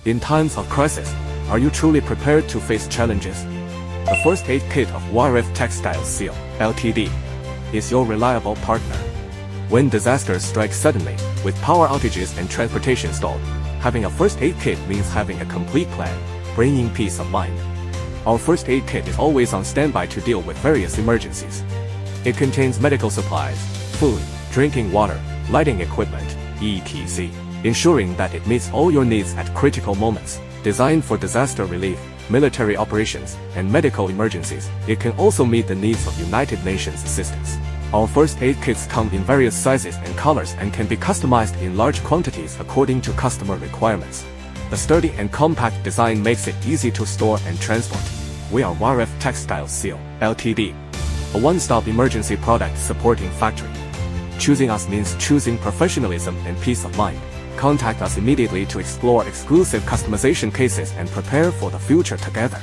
In times of crisis, are you truly prepared to face challenges? The first aid kit of YRF Textiles Co. Ltd. is your reliable partner. When disasters strike suddenly, with power outages and transportation stalled, having a first aid kit means having a complete plan, bringing peace of mind. Our first aid kit is always on standby to deal with various emergencies. It contains medical supplies, food, drinking water, lighting equipment, etc., ensuring that it meets all your needs at critical moments. Designed for disaster relief, military operations, and medical emergencies, it can also meet the needs of United Nations assistance. Our first aid kits come in various sizes and colors and can be customized in large quantities according to customer requirements. The sturdy and compact design makes it easy to store and transport. We are YRF Textiles Co. Ltd., a one-stop emergency product supporting factory. Choosing us means choosing professionalism and peace of mind. Contact us immediately to explore exclusive customization cases and prepare for the future together.